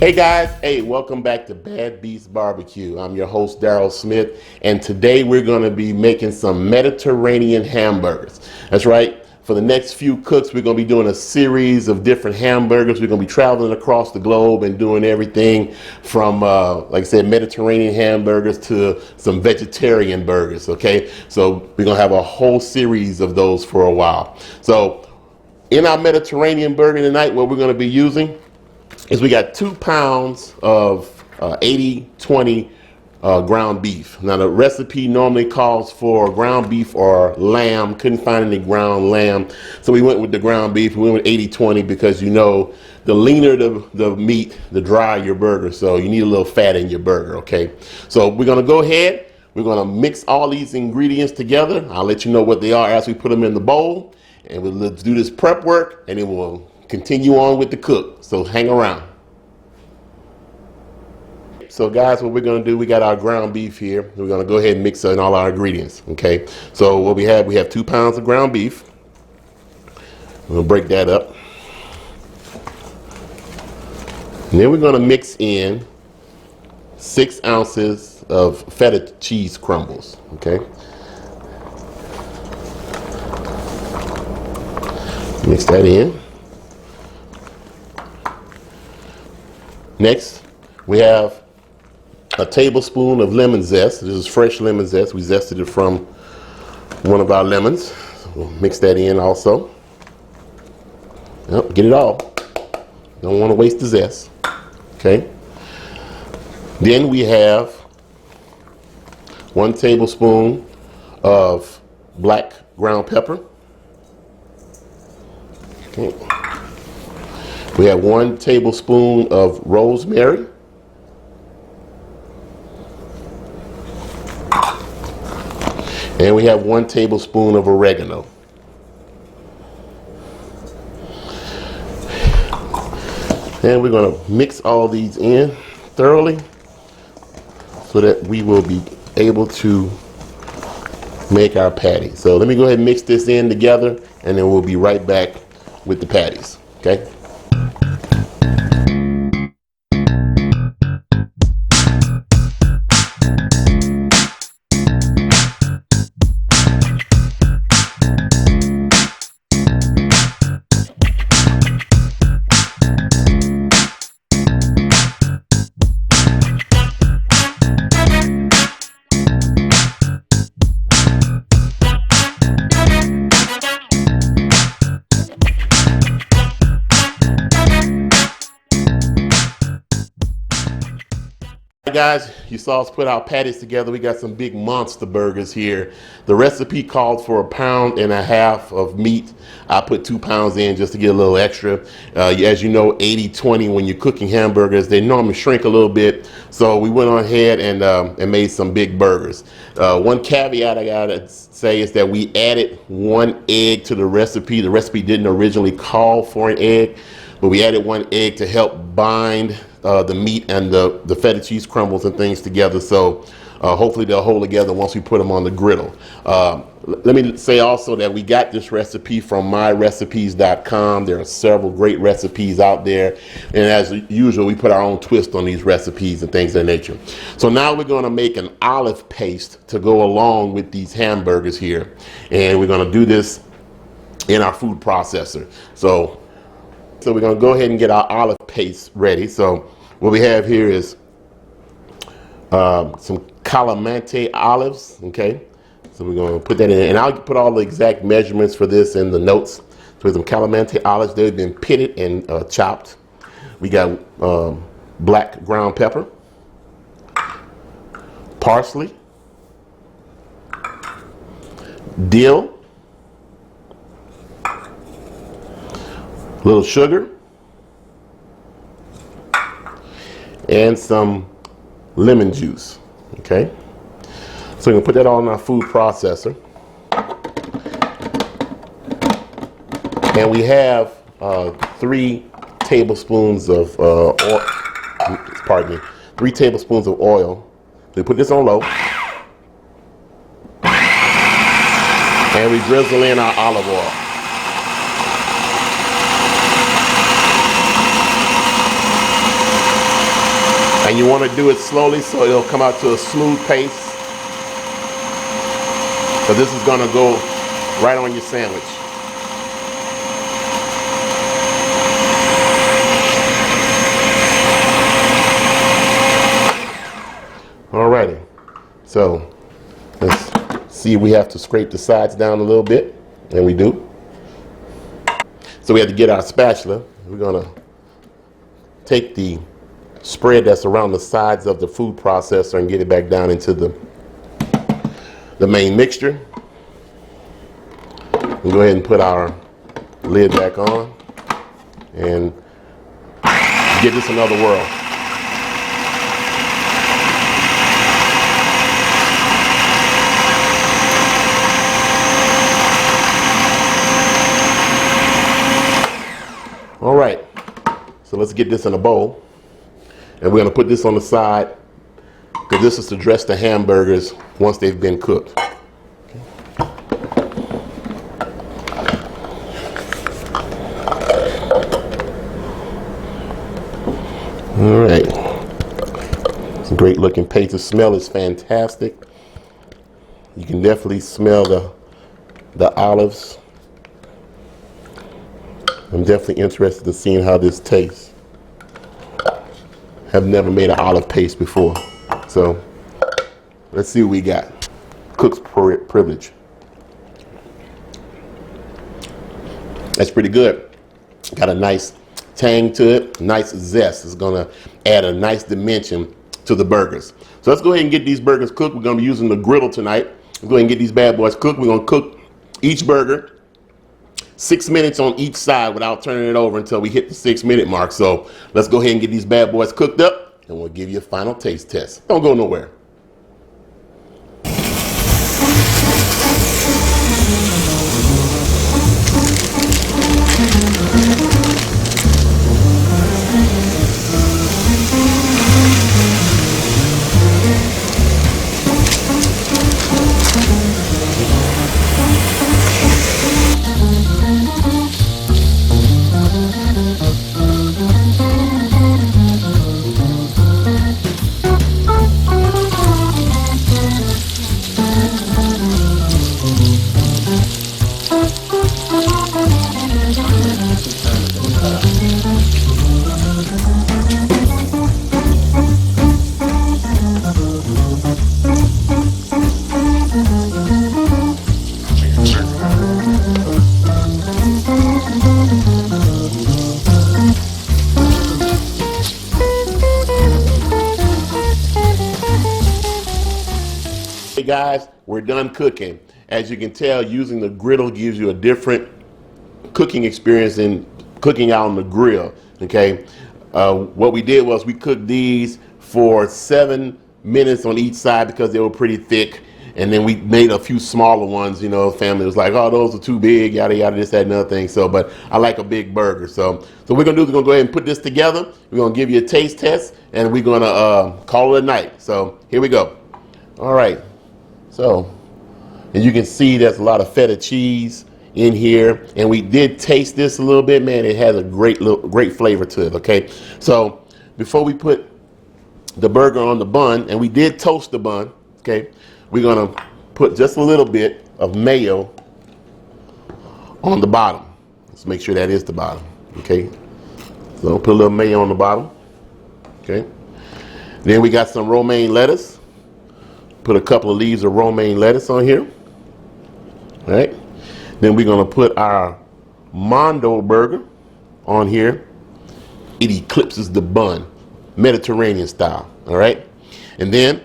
Hey guys, hey, welcome back to Bad Beast Barbecue. I'm your host, Daryl Smith, and today we're going to be making some Mediterranean hamburgers. That's right. For the next few cooks, we're going to be doing a series of different hamburgers. We're going to be traveling across the globe and doing everything from, like I said, Mediterranean hamburgers to some vegetarian burgers, okay? So we're going to have a whole series of those for a while. So in our Mediterranean burger tonight, what we're going to be using is we got 2 pounds of 80-20 ground beef. Now the recipe normally calls for ground beef or lamb. Couldn't find any ground lamb, so we went with the ground beef. We went with 80-20 because you know the leaner the meat, the drier your burger. So you need a little fat in your burger, okay? So we're gonna go ahead. We're gonna mix all these ingredients together. I'll let you know what they are as we put them in the bowl, and we'll do this prep work, and then we'll continue on with the cook. So hang around. So guys, what we're going to do, we got our ground beef here. We're going to go ahead and mix in all our ingredients, okay? So what we have 2 pounds of ground beef. We're going to break that up. And then we're going to mix in 6 ounces of feta cheese crumbles, okay? Mix that in. Next, we have a tablespoon of lemon zest. This is fresh lemon zest. We zested it from one of our lemons. So we'll mix that in also. Yep, get it all. Don't want to waste the zest. Okay. Then we have 1 tablespoon of black ground pepper. Okay. We have 1 tablespoon of rosemary. And we have 1 tablespoon of oregano. And we're going to mix all these in thoroughly so that we will be able to make our patties. So let me go ahead and mix this in together, and then we'll be right back with the patties, okay? Guys, you saw us put our patties together. We got some big monster burgers here. The recipe called for 1.5 pounds of meat. I put 2 pounds in just to get a little extra. As you know, 80-20 when you're cooking hamburgers, they normally shrink a little bit. So we went on ahead and made some big burgers. One caveat I gotta say is that we added 1 egg to the recipe. The recipe didn't originally call for an egg, but we added 1 egg to help bind the meat and the feta cheese crumbles and things together. So hopefully they'll hold together once we put them on the griddle. Let me say also that we got this recipe from myrecipes.com. There are several great recipes out there. And as usual, we put our own twist on these recipes and things of that nature. So now we're going to make an olive paste to go along with these hamburgers here. And we're going to do this in our food processor. So we're going to go ahead and get our olive paste ready. So what we have here is some kalamata olives, okay? So we're going to put that in, and I'll put all the exact measurements for this in the notes. So some kalamata olives, they've been pitted and chopped. We got black ground pepper, parsley, dill, little sugar, and some lemon juice, okay? So we're gonna put that all in our food processor. And we have 3 tablespoons of oil. 3 tablespoons of oil. We put this on low. And we drizzle in our olive oil. And you want to do it slowly so it'll come out to a smooth paste. So this is going to go right on your sandwich. Alrighty, so let's see, we have to scrape the sides down a little bit, and we do. So we have to get our spatula. We're gonna take the spread that's around the sides of the food processor and get it back down into the main mixture. We'll go ahead and put our lid back on and give this another whirl. All right, so let's get this in a bowl, and we're gonna put this on the side because this is to dress the hamburgers once they've been cooked. All right, it's a great looking paste. The smell is fantastic. You can definitely smell the olives. I'm definitely interested in seeing how this tastes. Have never made an olive paste before. So let's see what we got. Cook's privilege. That's pretty good. Got a nice tang to it, nice zest. It's gonna add a nice dimension to the burgers. So let's go ahead and get these burgers cooked. We're gonna be using the griddle tonight. Let's go ahead and get these bad boys cooked. We're gonna cook each burger 6 minutes on each side without turning it over until we hit the 6-minute mark. So let's go ahead and get these bad boys cooked up, and we'll give you a final taste test. Don't go nowhere. Hey guys, we're done cooking. As you can tell, using the griddle gives you a different cooking experience than cooking out on the grill. Okay, what we did was we cooked these for 7 minutes on each side because they were pretty thick, and then we made a few smaller ones. You know, family was like, oh, those are too big, yada yada, this, that, and other thing. So, but I like a big burger. So what we're gonna do is we're gonna go ahead and put this together. We're gonna give you a taste test, and we're gonna call it a night. So here we go. All right. So, and you can see there's a lot of feta cheese in here, and we did taste this a little bit, man. It has a great flavor to it. Okay, so before we put the burger on the bun, and we did toast the bun, okay, we're gonna put just a little bit of mayo on the bottom. Let's make sure that is the bottom. Okay, so put a little mayo on the bottom. Okay, then we got some romaine lettuce. Put a couple of leaves of romaine lettuce on here. All right. Then we're gonna put our Mondo burger on here. It eclipses the bun, Mediterranean style. All right. And then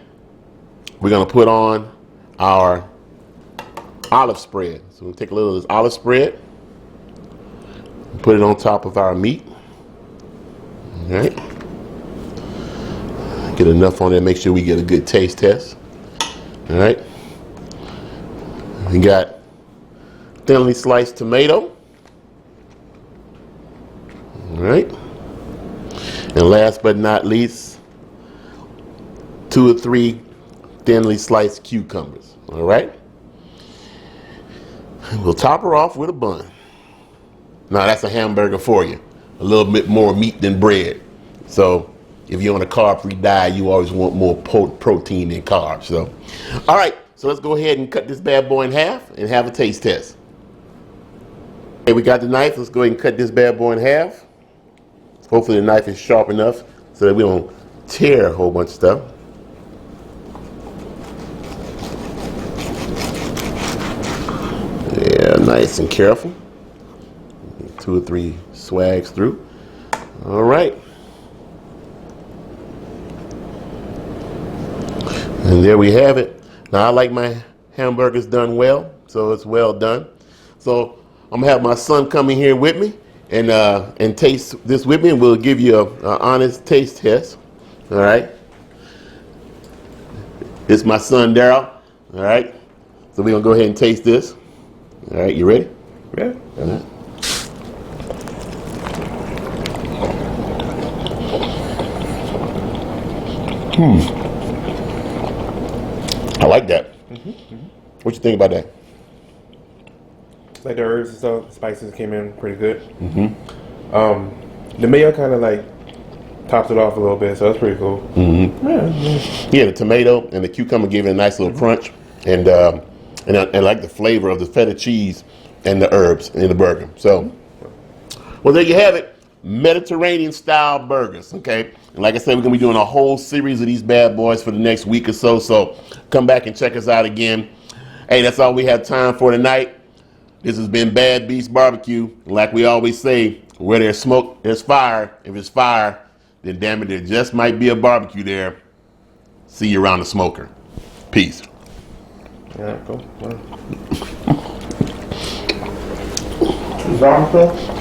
we're gonna put on our olive spread. So we'll take a little of this olive spread, put it on top of our meat. All right. Get enough on there. Make sure we get a good taste test. All right, we got thinly sliced tomato. All right, and last but not least, 2 or 3 thinly sliced cucumbers. All right, and we'll top her off with a bun. Now that's a hamburger for you, a little bit more meat than bread. So if you're on a carb-free diet, you always want more protein than carbs. So, all right, so let's go ahead and cut this bad boy in half and have a taste test. Okay, we got the knife. Let's go ahead and cut this bad boy in half. Hopefully the knife is sharp enough so that we don't tear a whole bunch of stuff. Yeah, nice and careful. 2 or 3 swags through. All right. And there we have it. Now I like my hamburgers done well, so it's well done. So I'm gonna have my son come in here with me and taste this with me, and we'll give you an honest taste test. All right. It's my son Daryl. All right. So we're gonna go ahead and taste this. All right, you ready? Yeah. All right. I like that. What you think about that? Like the herbs and stuff, spices came in pretty good. The mayo kind of like tops it off a little bit, so that's pretty cool. Yeah, the tomato and the cucumber give it a nice little crunch, and I like the flavor of the feta cheese and the herbs in the burger. So, well, there you have it. Mediterranean style burgers, okay? And like I said, we're gonna be doing a whole series of these bad boys for the next week or so. So come back and check us out again. Hey, that's all we have time for tonight. This has been Bad Beast Barbecue. And like we always say, where there's smoke, there's fire. If it's fire, then damn it, there just might be a barbecue there. See you around the smoker. Peace. Yeah, cool. Wow.